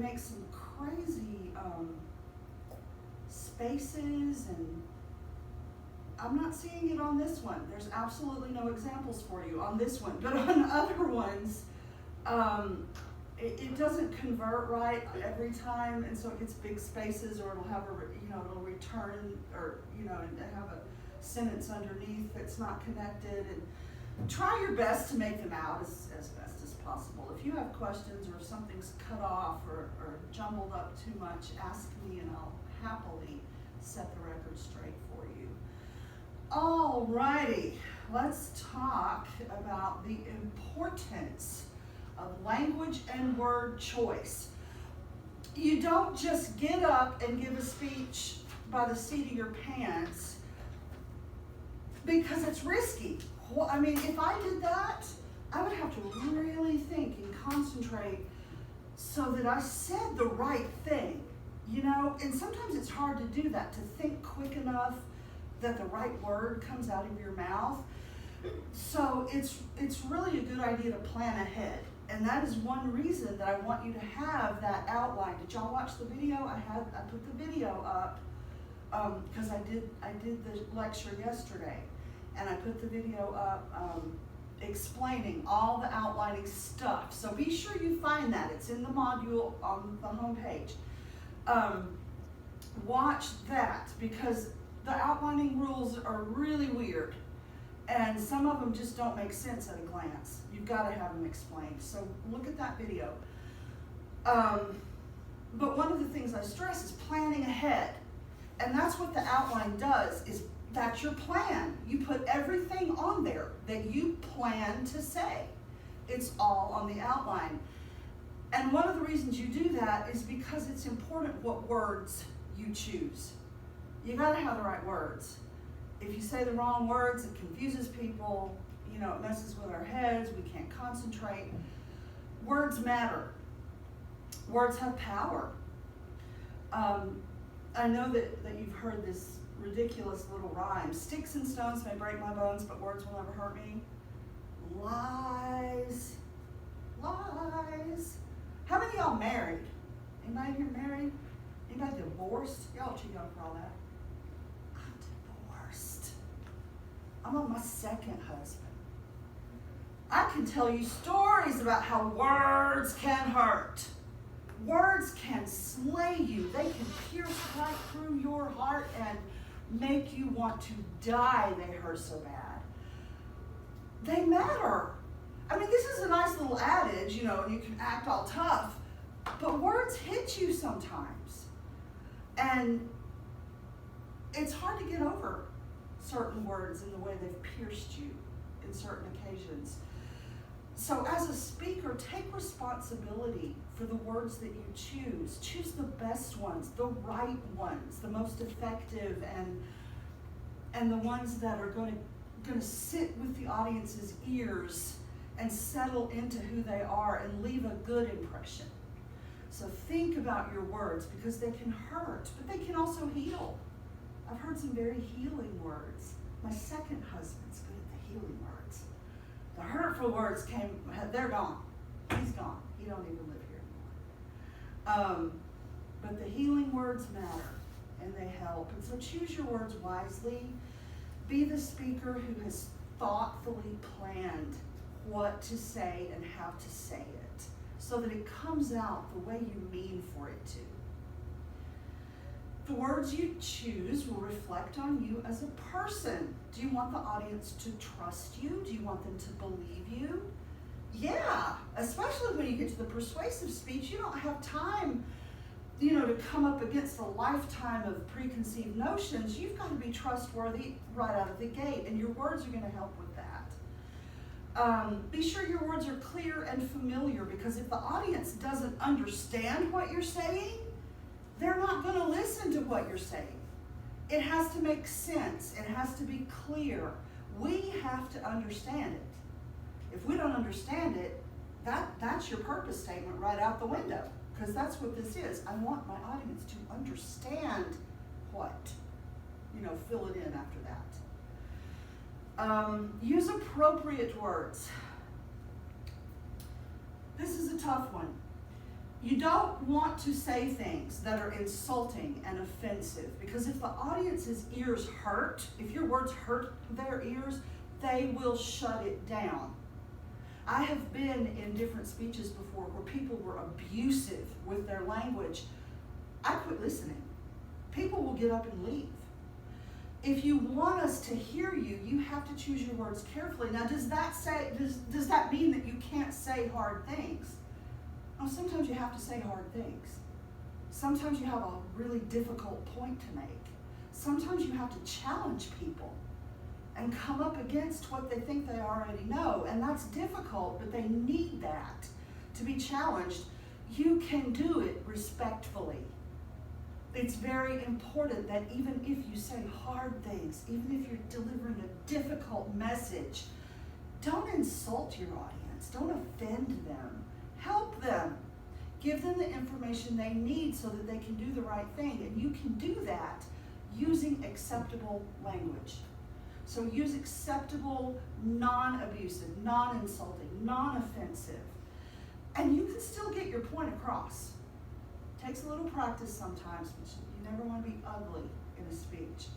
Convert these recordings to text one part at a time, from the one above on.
make some crazy spaces, and I'm not seeing it on this one. There's absolutely no examples for you on this one, but on other ones, it doesn't convert right every time, and so it gets big spaces, or it'll have it'll return, or and have a sentence underneath that's not connected. And try your best to make them out as best as possible. If you have questions, or if something's cut off or jumbled up too much, ask me and I'll happily set the record straight for you. Alrighty, let's talk about the importance of language and word choice. You don't just get up and give a speech by the seat of your pants, because it's risky. I mean, if I did that, I would have to really think and concentrate so that I said the right thing, and sometimes it's hard to do that, to think quick enough that the right word comes out of your mouth. So it's really a good idea to plan ahead. And that is one reason that I want you to have that outline. Did y'all watch the video? I put the video up because I did the lecture yesterday, and I put the video up explaining all the outlining stuff. So be sure you find that. It's in the module on the homepage. Watch that, because the outlining rules are really weird, and some of them just don't make sense at a glance. You've got to have them explained. So look at that video. But one of the things I stress is planning ahead. And that's what the outline does, is that's your plan. You put everything on there that you plan to say. It's all on the outline. And one of the reasons you do that is because it's important what words you choose. You got to have the right words. If you say the wrong words, it confuses people, it messes with our heads, we can't concentrate. Words matter. Words have power. I know that you've heard this ridiculous little rhyme. Sticks and stones may break my bones, but words will never hurt me. Lies. Lies. How many of y'all married? Anybody here married? Anybody divorced? Y'all too young for all that. I'm divorced. I'm on my second husband. I can tell you stories about how words can hurt. Words can slay you. They can pierce right through your heart and make you want to die. They hurt so bad. They matter. I mean, this is a nice little adage, and you can act all tough, but words hit you sometimes. And it's hard to get over certain words in the way they've pierced you in certain occasions. So as a speaker, take responsibility for the words that you choose. Choose the best ones, the right ones, the most effective, and the ones that are going to sit with the audience's ears and settle into who they are and leave a good impression. So think about your words, because they can hurt, but they can also heal. I've heard some very healing words. My second husband's good at the healing words. The hurtful words they're gone. He's gone. He don't even live here anymore. But the healing words matter, and they help. And so choose your words wisely. Be the speaker who has thoughtfully planned what to say and how to say it, so that it comes out the way you mean for it to. The words you choose will reflect on you as a person. Do you want the audience to trust you? Do you want them to believe you? Yeah, especially when you get to the persuasive speech, you don't have time, to come up against a lifetime of preconceived notions. You've got to be trustworthy right out of the gate, and your words are going to help with that. Be sure your words are clear and familiar, because if the audience doesn't understand what you're saying, they're not going to listen to what you're saying. It has to make sense. It has to be clear. We have to understand it. If we don't understand it, that's your purpose statement right out the window, because that's what this is. I want my audience to understand what. Fill it in after that. Use appropriate words. This is a tough one. You don't want to say things that are insulting and offensive, because if the audience's ears hurt, if your words hurt their ears, they will shut it down. I have been in different speeches before where people were abusive with their language. I quit listening. People will get up and leave. If you want us to hear you, you have to choose your words carefully. Now, does that mean that you can't say hard things? No, sometimes you have to say hard things. Sometimes you have a really difficult point to make. Sometimes you have to challenge people and come up against what they think they already know. And that's difficult, but they need that to be challenged. You can do it respectfully. It's very important that even if you say hard things, even if you're delivering a difficult message, don't insult your audience. Don't offend them. Help them. Give them the information they need so that they can do the right thing. And you can do that using acceptable language. So use acceptable, non-abusive, non-insulting, non-offensive. And you can still get your point across. Takes a little practice sometimes, but you never want to be ugly in a speech.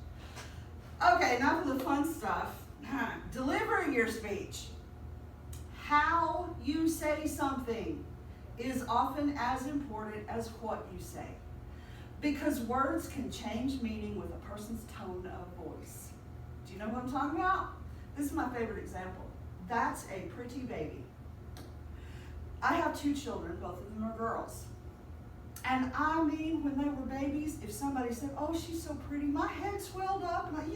Okay, enough of the fun stuff. Delivering your speech. How you say something is often as important as what you say, because words can change meaning with a person's tone of voice. Do you know what I'm talking about? This is my favorite example. That's a pretty baby. I have 2 children, both of them are girls. And I mean, when they were babies, if somebody said, "Oh, she's so pretty," my head swelled up, and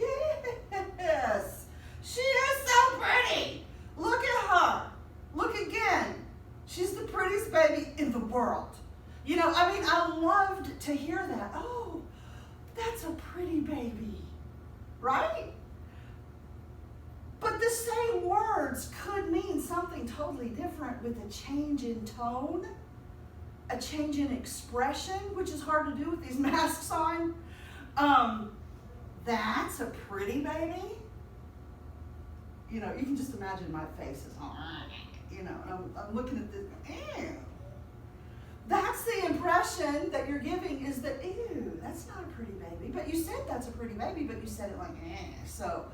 yes, she is so pretty. Look at her. Look again. She's the prettiest baby in the world. You know, I mean, I loved to hear that. Oh, that's a pretty baby, right? But the same words could mean something totally different with a change in tone, a change in expression, which is hard to do with these masks on. That's a pretty baby. You know, you can just imagine my face is on. You know, I'm looking at this. Ew. That's the impression that you're giving, is that, ew, that's not a pretty baby. But you said that's a pretty baby, but you said it like, eh. So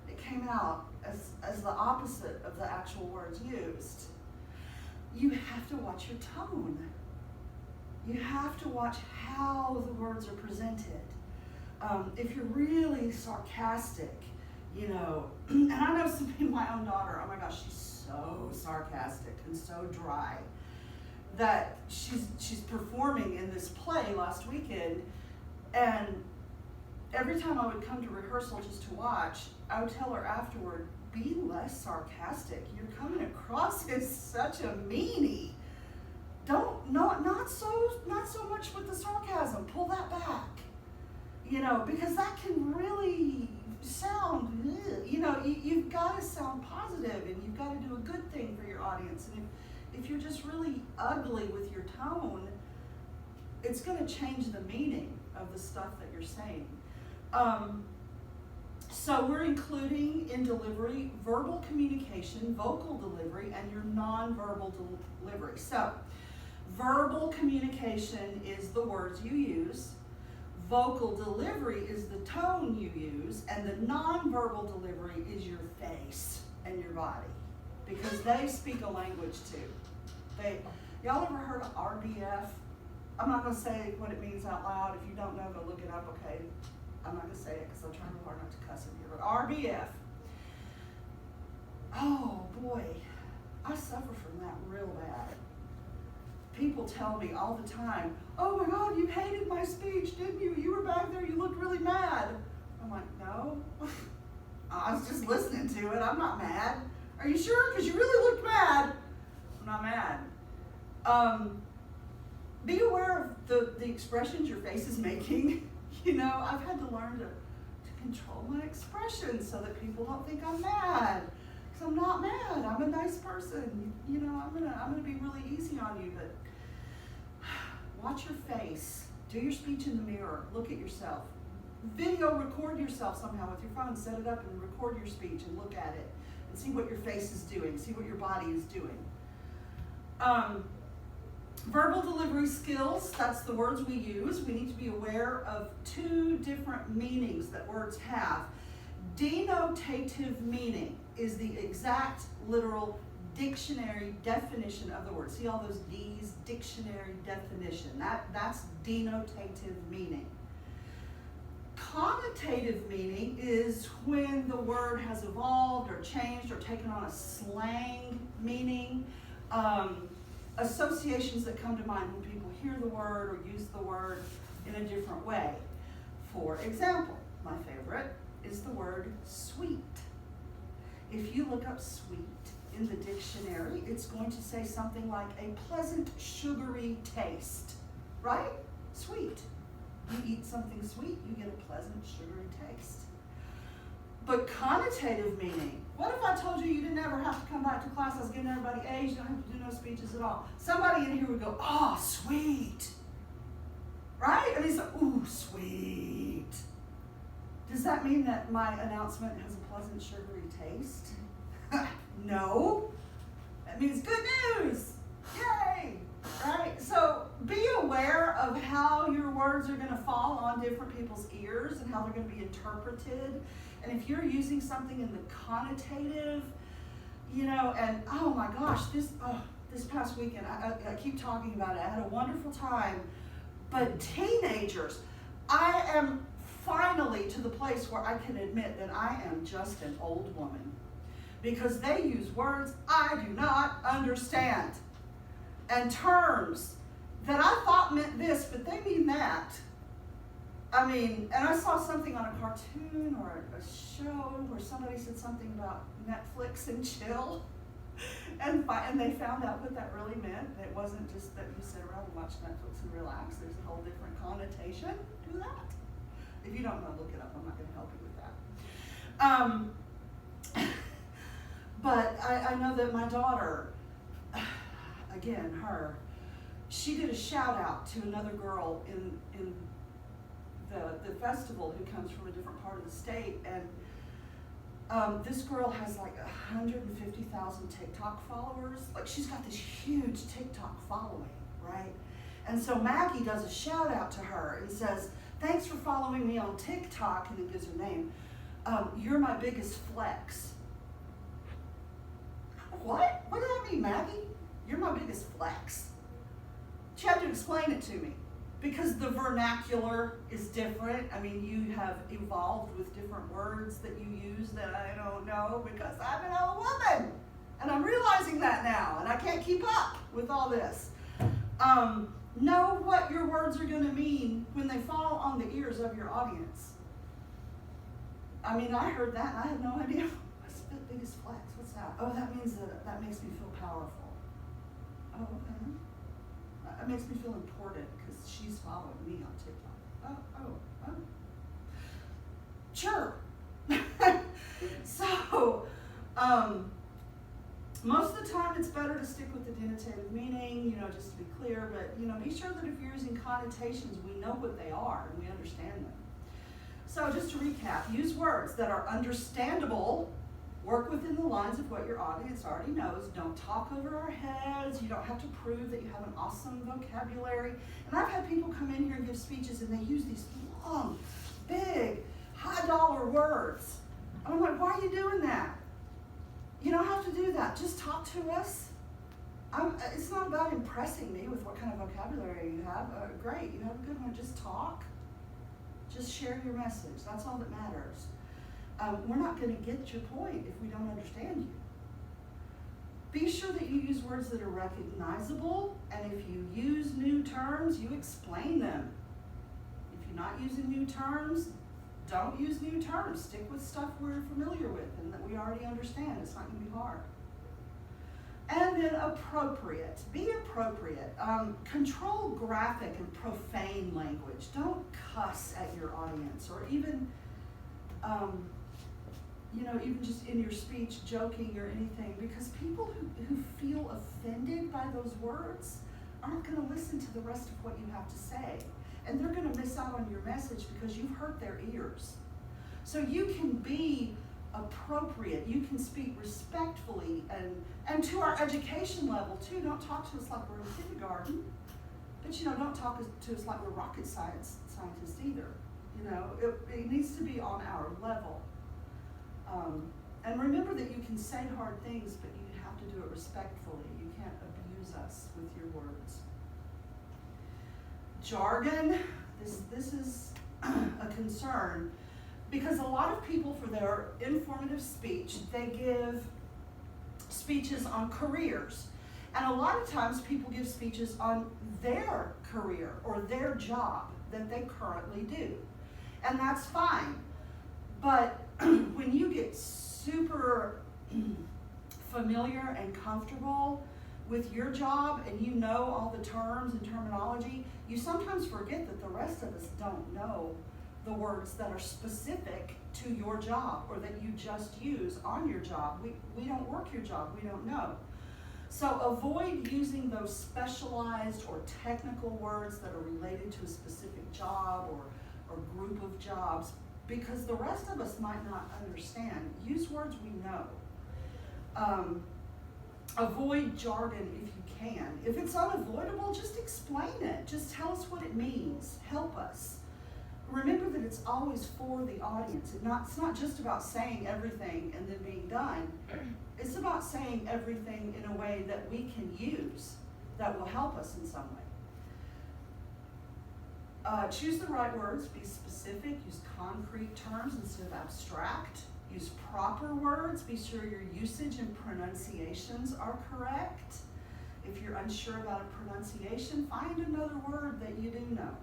it came out as the opposite of the actual words used. You have to watch your tone. You have to watch how the words are presented. If you're really sarcastic, you know, and I know my own daughter, oh my gosh, she's so sarcastic and so dry, that she's performing in this play last weekend, and every time I would come to rehearsal just to watch, I would tell her afterward, be less sarcastic. You're coming across as such a meanie. Not so much with the sarcasm. Pull that back. You know, because that can really sound, you know, you've got to sound positive, and you've got to do a good thing for your audience. And if you're just really ugly with your tone, it's going to change the meaning of the stuff that you're saying. So we're including in delivery verbal communication, vocal delivery, and your nonverbal delivery. So verbal communication is the words you use. Vocal delivery is the tone you use, and the nonverbal delivery is your face and your body, because they speak a language too. Y'all ever heard of RBF? I'm not going to say what it means out loud. If you don't know, go look it up, okay? I'm not going to say it because I'm trying real hard not to cuss in here, but RBF. Oh boy, I suffer from that real bad. People tell me all the time, "Oh my God, you hated my speech, didn't you? You were back there, you looked really mad." I'm like, no, I was just listening to it. I'm not mad. Are you sure? Because you really looked mad. I'm not mad. Be aware of the expressions your face is making. You know, I've had to learn to control my expressions so that people don't think I'm mad. Because I'm not mad. I'm a nice person. You know, I'm gonna be really easy on you, but watch your face. Do your speech in the mirror. Look at yourself. Video record yourself somehow with your phone. Set it up and record your speech and look at it and see what your face is doing. See what your body is doing. Verbal delivery skills, that's the words we use. We need to be aware of two different meanings that words have. Denotative meaning is the exact literal dictionary definition of the word. See all those D's, dictionary definition. That's denotative meaning. Connotative meaning is when the word has evolved or changed or taken on a slang meaning. Associations that come to mind when people hear the word or use the word in a different way. For example, my favorite is the word sweet. If you look up sweet in the dictionary, it's going to say something like a pleasant, sugary taste, right? Sweet. You eat something sweet, you get a pleasant, sugary taste. But connotative meaning, what if I told you you didn't ever have to come back to class, I was giving everybody A's, you don't have to do no speeches at all. Somebody in here would go, oh, sweet. Right? I mean, it's like, ooh, sweet. Does that mean that my announcement has a pleasant, sugary taste? No. That means good news. Yay. Right? So be aware of how your words are going to fall on different people's ears and how they're going to be interpreted. And if you're using something in the connotative, and oh my gosh, this past weekend, I keep talking about it. I had a wonderful time. But teenagers, I am finally to the place where I can admit that I am just an old woman. Because they use words I do not understand. And terms that I thought meant this, but they mean that. And I saw something on a cartoon or a show where somebody said something about Netflix and chill. And they found out what that really meant. It wasn't just that you sit around and watch Netflix and relax. There's a whole different connotation to that. If you don't know, look it up. I'm not going to help you with that. But I know that my daughter, again, she did a shout out to another girl in the festival who comes from a different part of the state, and this girl has like 150,000 TikTok followers. Like, she's got this huge TikTok following, right? And so Maggie does a shout out to her and says, thanks for following me on TikTok, and then gives her name. You're my biggest flex. What? What does that mean, Maggie? You're my biggest flex. She had to explain it to me because the vernacular is different. You have evolved with different words that you use that I don't know because I'm an old woman. And I'm realizing that now, and I can't keep up with all this. Know what your words are going to mean when they fall on the ears of your audience. I heard that and I had no idea. What's the biggest flex? What's that? Oh, that means that makes me feel powerful. Oh, okay. It makes me feel important because she's following me on TikTok. Oh. Sure. So, most of the time it's better to stick with the denotative meaning, just to be clear, but, be sure that if you're using connotations, we know what they are and we understand them. So just to recap, use words that are understandable. Work within the lines of what your audience already knows. Don't talk over our heads. You don't have to prove that you have an awesome vocabulary. And I've had people come in here and give speeches and they use these long, big, high-dollar words. And I'm like, why are you doing that? You don't have to do that. Just talk to us. It's not about impressing me with what kind of vocabulary you have. Great, you have a good one. Just talk. Just share your message. That's all that matters. We're not going to get your point if we don't understand you. Be sure that you use words that are recognizable, and if you use new terms, you explain them. If you're not using new terms, don't use new terms. Stick with stuff we're familiar with and that we already understand. It's not going to be hard. And then appropriate. Be appropriate. Control graphic and profane language. Don't cuss at your audience, or even even just in your speech, joking or anything, because people who feel offended by those words aren't going to listen to the rest of what you have to say. And they're going to miss out on your message because you've hurt their ears. So you can be appropriate. You can speak respectfully and to our education level too. Don't talk to us like we're in kindergarten, but don't talk to us like we're rocket scientists either. It needs to be on our level. And remember that you can say hard things, but you have to do it respectfully. You can't abuse us with your words. Jargon, this is a concern, because a lot of people, for their informative speech, they give speeches on careers. And a lot of times people give speeches on their career or their job that they currently do. And that's fine. But when you get super familiar and comfortable with your job and you know all the terms and terminology, you sometimes forget that the rest of us don't know the words that are specific to your job or that you just use on your job. We don't work your job, we don't know. So avoid using those specialized or technical words that are related to a specific job or group of jobs, because the rest of us might not understand. Use words we know. Avoid jargon if you can. If it's unavoidable, just explain it. Just tell us what it means. Help us. Remember that it's always for the audience. It's not just about saying everything and then being done. It's about saying everything in a way that we can use that will help us in some way. Choose the right words, be specific, use concrete terms instead of abstract. Use proper words, be sure your usage and pronunciations are correct. If you're unsure about a pronunciation, find another word that you do know.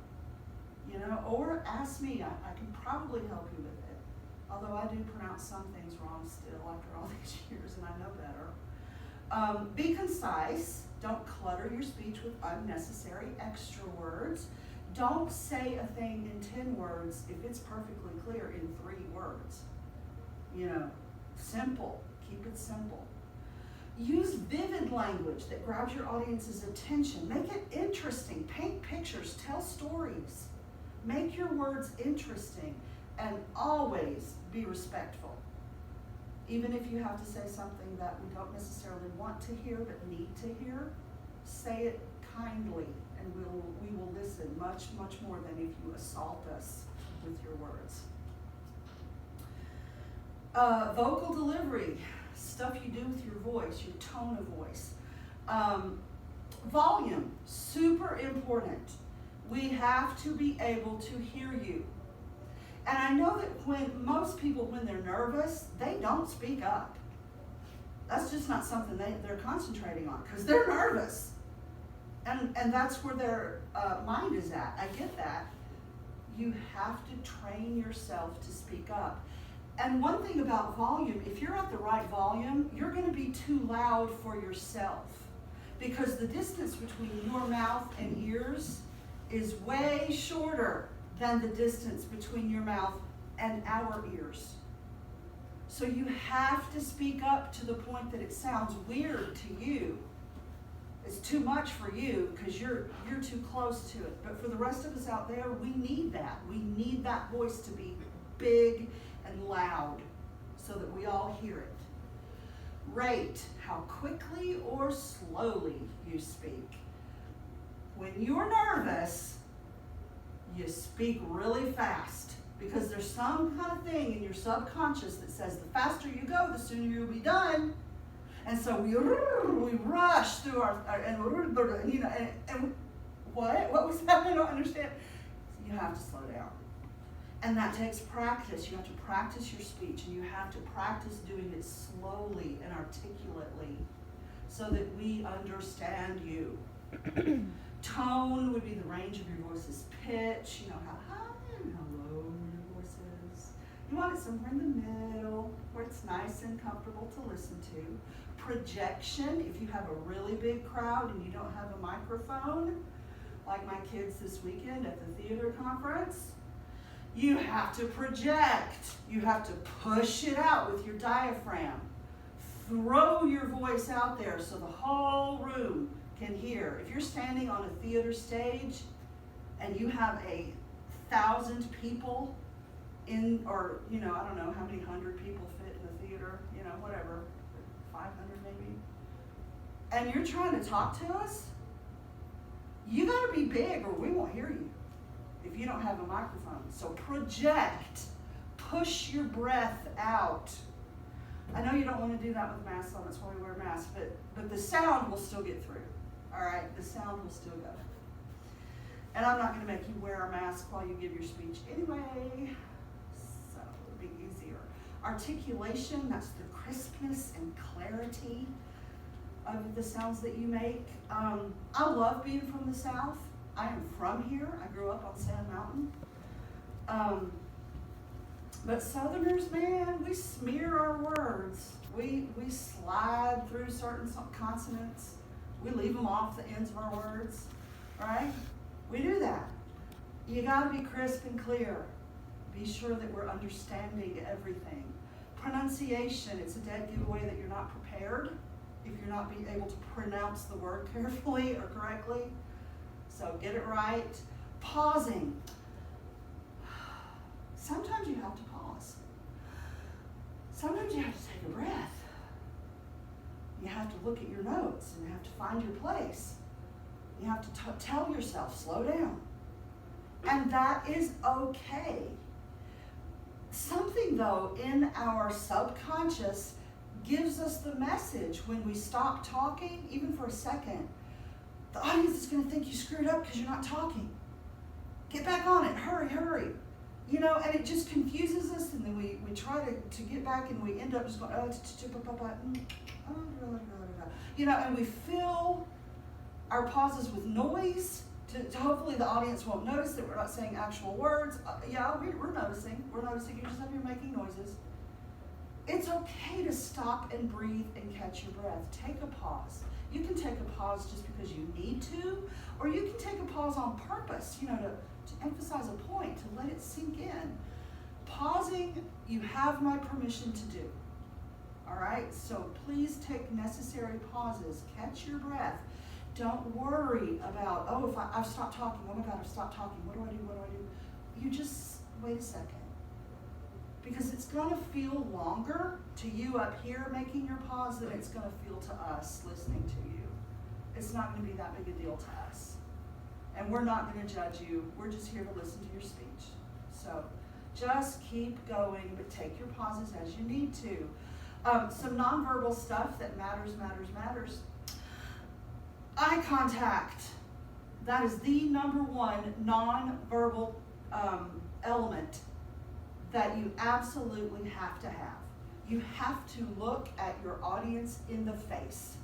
Or ask me, I can probably help you with it. Although I do pronounce some things wrong still after all these years, and I know better. Be concise. Don't clutter your speech with unnecessary extra words. Don't say a thing in 10 words if it's perfectly clear in 3 words. Simple. Keep it simple. Use vivid language that grabs your audience's attention. Make it interesting. Paint pictures. Tell stories. Make your words interesting, and always be respectful. Even if you have to say something that we don't necessarily want to hear but need to hear, say it kindly, and we will listen much, much more than if you assault us with your words. Vocal delivery, stuff you do with your voice, your tone of voice. Volume, super important. We have to be able to hear you. And I know that when most people, when they're nervous, they don't speak up. That's just not something they're concentrating on because they're nervous. And that's where their mind is at. I get that. You have to train yourself to speak up. And one thing about volume, if you're at the right volume, you're going to be too loud for yourself, because the distance between your mouth and ears is way shorter than the distance between your mouth and our ears. So you have to speak up to the point that it sounds weird to you. It's too much for you because you're too close to it. But for the rest of us out there, we need that. We need that voice to be big and loud so that we all hear it. Rate how quickly or slowly you speak. When you're nervous, you speak really fast because there's some kind of thing in your subconscious that says the faster you go, the sooner you'll be done. And so we rush through and what was that? I don't understand. You have to slow down. And that takes practice. You have to practice your speech, and you have to practice doing it slowly and articulately so that we understand you. Tone would be the range of your voice's pitch, how high and how low your voice is. You want it somewhere in the middle where it's nice and comfortable to listen to. Projection, if you have a really big crowd and you don't have a microphone, like my kids this weekend at the theater conference, you have to project. You have to push it out with your diaphragm. Throw your voice out there so the whole room can hear. If you're standing on a theater stage and you have 1,000 people in, or I don't know how many hundred people fit in theater, you know, whatever, 500 maybe, and you're trying to talk to us, you gotta be big or we won't hear you if you don't have a microphone. So project, push your breath out. I know you don't want to do that with masks on, that's why we wear masks, but the sound will still get through, all right? The sound will still go. And I'm not going to make you wear a mask while you give your speech anyway, so it'll be easier. Articulation, that's the crispness and clarity of the sounds that you make. I love being from the South. I am from here. I grew up on Sand Mountain. But Southerners, man, we smear our words. We slide through certain consonants. We leave them off the ends of our words, right? We do that. You gotta be crisp and clear. Be sure that we're understanding everything. Pronunciation, it's a dead giveaway that you're not prepared if you're not being able to pronounce the word carefully or correctly. So get it right. Pausing. Sometimes you have to pause. Sometimes you have to take a breath. You have to look at your notes and you have to find your place. You have to tell yourself, slow down. And that is okay. Something, though, in our subconscious gives us the message when we stop talking, even for a second. The audience is going to think you screwed up because you're not talking. Get back on it. Hurry, hurry. You know, and it just confuses us, and then we try to get back, and we end up just going, you know, and we fill our pauses with noise to hopefully the audience won't notice that we're not saying actual words. Yeah, we're noticing. We're noticing. You're just up here making noises. It's okay to stop and breathe and catch your breath. Take a pause. You can take a pause just because you need to, or you can take a pause on purpose, you know, to emphasize a point, to let it sink in. Pausing, you have my permission to do. All right? So please take necessary pauses. Catch your breath. Don't worry about, oh, if I've stopped talking, oh my God, I've stopped talking. What do I do? You just wait a second. Because it's going to feel longer to you up here making your pause than it's going to feel to us listening to you. It's not going to be that big a deal to us. And we're not going to judge you. We're just here to listen to your speech. So just keep going, but take your pauses as you need to. Some nonverbal stuff that matters. Eye contact. That is the number one nonverbal element that you absolutely have to have. You have to look at your audience in the face.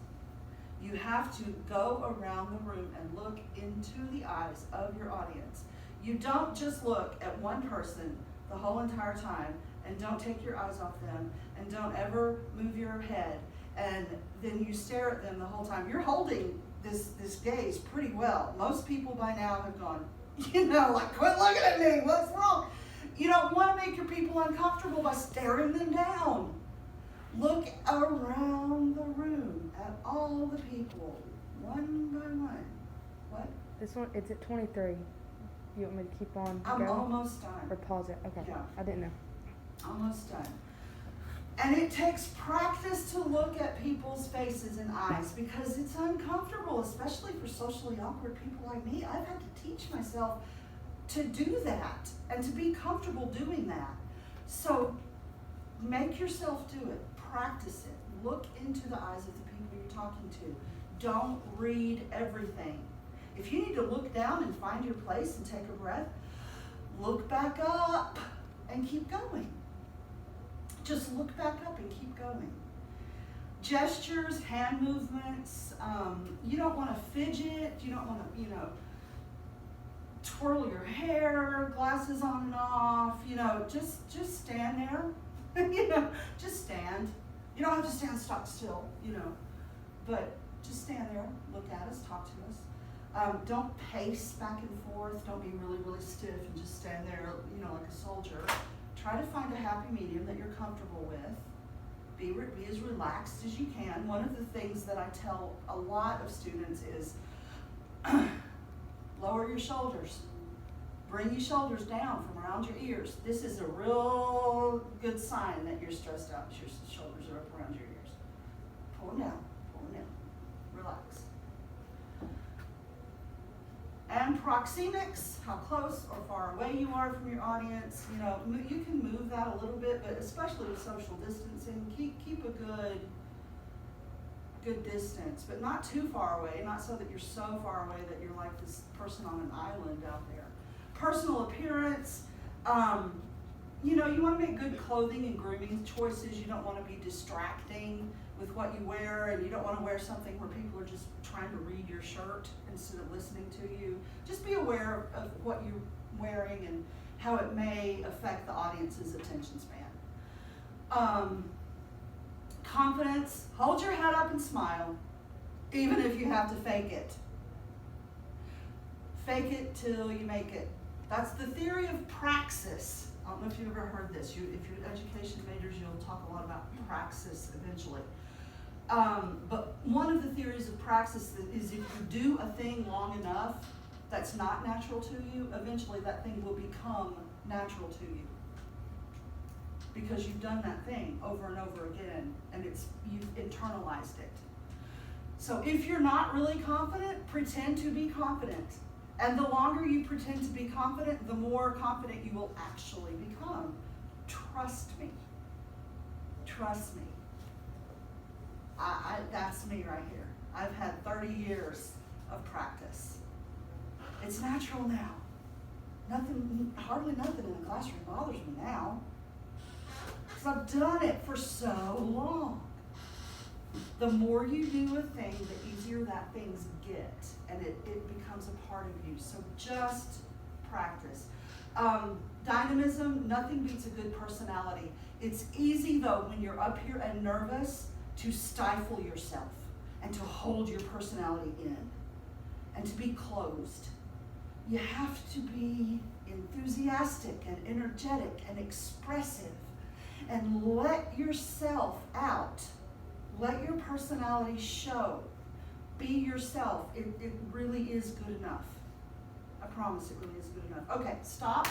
You have to go around the room and look into the eyes of your audience. You don't just look at one person the whole entire time and don't take your eyes off them and don't ever move your head and then you stare at them the whole time. You're holding this gaze pretty well. Most people by now have gone, you know, like, quit looking at me, what's wrong? You don't want to make your people uncomfortable by staring them down. Look around the room at all the people, one by one. What? This one, it's at 23. You want me to keep on I'm going? almost done. Or pause it? Okay. Yeah. I didn't know. Almost done. And it takes practice to look at people's faces and eyes because it's uncomfortable, especially for socially awkward people like me. I've had to teach myself to do that and to be comfortable doing that. So make yourself do it. Practice it. Look into the eyes of the people you're talking to. Don't read everything. If you need to look down and find your place and take a breath, look back up and keep going. Just look back up and keep going. Gestures, hand movements, you don't want to fidget, you don't want to, twirl your hair, glasses on and off, just stand there, just stand. You don't have to stand stock still, but just stand there, look at us, talk to us. Don't pace back and forth, don't be really, really stiff and just stand there, like a soldier. Try to find a happy medium that you're comfortable with. Be as relaxed as you can. One of the things that I tell a lot of students is lower your shoulders. Bring your shoulders down from around your ears. This is a real good sign that you're stressed out. Your shoulders are up around your ears. Pull them down, pull them down. Relax. And proxemics, how close or far away you are from your audience. You know, you can move that a little bit, but especially with social distancing, keep a good distance, but not too far away, not so that you're so far away that you're like this person on an island out there. Personal appearance, you know, you want to make good clothing and grooming choices. You don't want to be distracting with what you wear, and you don't want to wear something where people are just trying to read your shirt instead of listening to you. Just be aware of what you're wearing and how it may affect the audience's attention span. Confidence, hold your head up and smile, even if you have to fake it. Fake it till you make it. That's the theory of praxis. I don't know if you've ever heard this. If you're education majors, you'll talk a lot about praxis eventually. But one of the theories of praxis is if you do a thing long enough that's not natural to you, eventually that thing will become natural to you. Because you've done that thing over and over again, and you've internalized it. So if you're not really confident, pretend to be confident. And the longer you pretend to be confident, the more confident you will actually become. Trust me. Trust me. That's me right here. I've had 30 years of practice. It's natural now. Hardly nothing in the classroom bothers me now. Because I've done it for so long. The more you do a thing, the easier that things get, and it becomes a part of you. So just practice. Dynamism, nothing beats a good personality. It's easy though when you're up here and nervous to stifle yourself and to hold your personality in and to be closed. You have to be enthusiastic and energetic and expressive and let yourself out. Let your personality show. Be yourself. It really is good enough. I promise it really is good enough. Okay, stop.